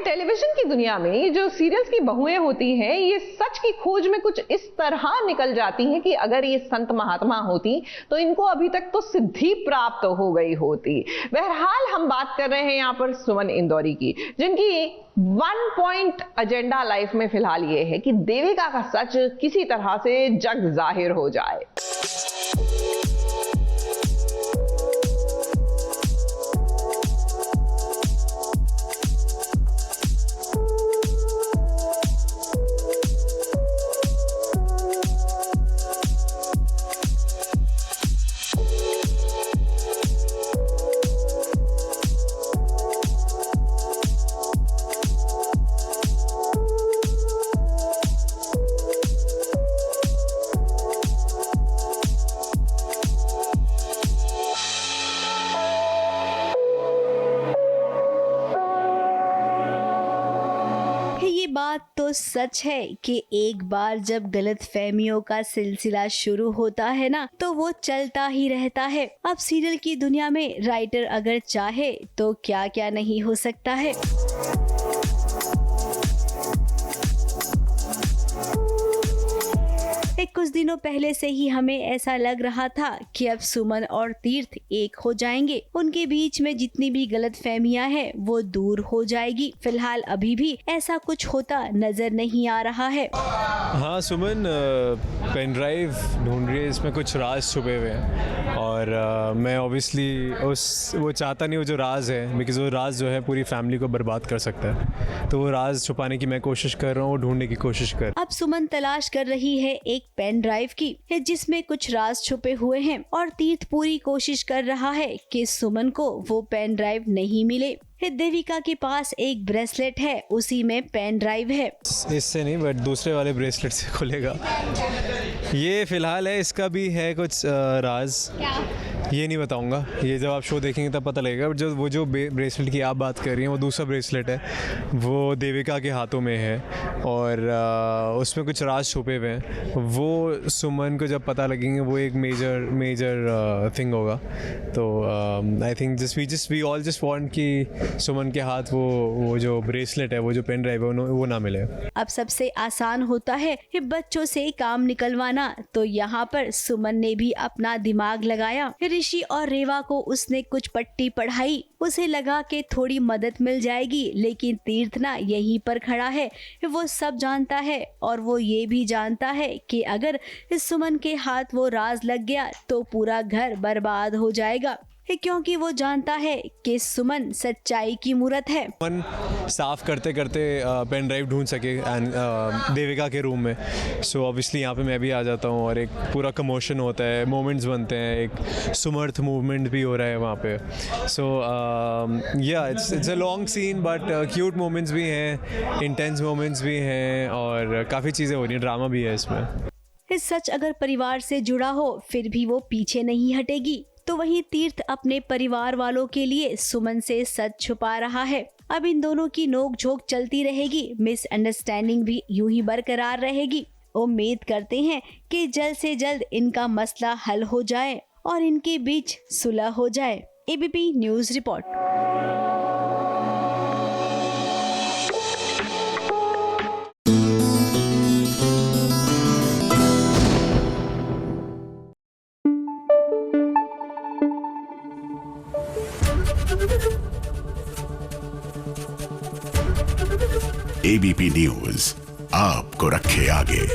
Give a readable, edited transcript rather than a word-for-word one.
Television की दुनिया में ये जो सीरियल्स की बहुएं होती हैं, ये सच की खोज में कुछ इस तरह निकल जाती हैं कि अगर ये संत महात्मा होती तो इनको अभी तक तो सिद्धि प्राप्त हो गई होती। बहरहाल हम बात कर रहे हैं यहाँ पर सुमन इंदौरी की, जिनकी 1 पॉइंट एजेंडा लाइफ में फिलहाल ये है कि देविका का सच किसी तरह से जग जाहिर हो जाए। बात तो सच है कि एक बार जब गलतफहमियों का सिलसिला शुरू होता है ना, तो वो चलता ही रहता है। अब सीरियल की दुनिया में राइटर अगर चाहे तो क्या क्या नहीं हो सकता है। कुछ दिनों पहले से ही हमें ऐसा लग रहा था कि अब सुमन और तीर्थ एक हो जाएंगे, उनके बीच में जितनी भी गलतफहमियां हैं वो दूर हो जाएगी। फिलहाल अभी भी ऐसा कुछ होता नजर नहीं आ रहा है। हाँ, सुमन पेन ड्राइव ढूंढ रही है, इसमें कुछ राज छुपे हुए हैं और मैं ऑब्वियसली वो चाहता नहीं, वो जो राज है, बिकॉज वो राज जो है पूरी फैमिली को बर्बाद कर सकता है, तो वो राज छुपाने की मैं कोशिश कर रहा हूँ, ढूंढने की कोशिश कर। अब सुमन तलाश कर रही है एक पेन ड्राइव की जिसमें कुछ राज छुपे हुए हैं और तीर्थ पूरी कोशिश कर रहा है कि सुमन को वो पेन ड्राइव नहीं मिले। देविका के पास एक ब्रेसलेट है, उसी में पेन ड्राइव है। इससे नहीं, बट दूसरे वाले ब्रेसलेट से खुलेगा। ये फिलहाल है, इसका भी है कुछ राज। क्या? ये नहीं बताऊंगा, ये जब आप शो देखेंगे तब पता लगेगा। बट वो जो ब्रेसलेट की आप बात कर रही हैं वो दूसरा ब्रेसलेट है, वो देविका के हाथों में है और उसमें कुछ राज छुपे हुए हैं। वो सुमन को जब पता लगेंगे वो एक मेजर थिंग होगा। तो I think we all just want कि सुमन के हाथ वो जो ब्रेसलेट है, वो जो पेन ड्राइव है, वो ना मिले। अब सबसे आसान होता है कि बच्चों से काम निकलवाना, तो यहाँ पर सुमन ने भी अपना दिमाग लगाया। ऋषि और रेवा को उसने कुछ पट्टी पढ़ाई, उसे लगा कि थोड़ी मदद मिल जाएगी, लेकिन तीर्थ ना यहीं पर खड़ा है। वो सब जानता है और वो ये भी जानता है कि अगर सुमन के हाथ वो राज लग गया तो पूरा घर बर्बाद हो जाएगा, क्योंकि वो जानता है कि सुमन सच्चाई की मूरत है। मन साफ करते करते पेन ड्राइव ढूंढ सके देविका के रूम में। सो ऑब्वियसली यहाँ पे मैं भी आ जाता हूँ और एक पूरा कमोशन होता है, मोमेंट्स बनते हैं, एक सुमर्थ मूवमेंट भी हो रहा है वहाँ पे। सो या it's a long scene, but cute moments भी हैं, इंटेंस मोमेंट्स भी हैं और काफ़ी चीज़ें हो रही हैं, ड्रामा भी है इसमें। सच अगर परिवार से जुड़ा हो फिर भी वो पीछे नहीं हटेगी, तो वहीं तीर्थ अपने परिवार वालों के लिए सुमन से सच छुपा रहा है। अब इन दोनों की नोक-झोंक चलती रहेगी, मिसअंडरस्टैंडिंग भी यूं ही बरकरार रहेगी। उम्मीद करते हैं कि जल्द से जल्द इनका मसला हल हो जाए और इनके बीच सुलह हो जाए। ABP news report. ABP news आपको रखे आगे।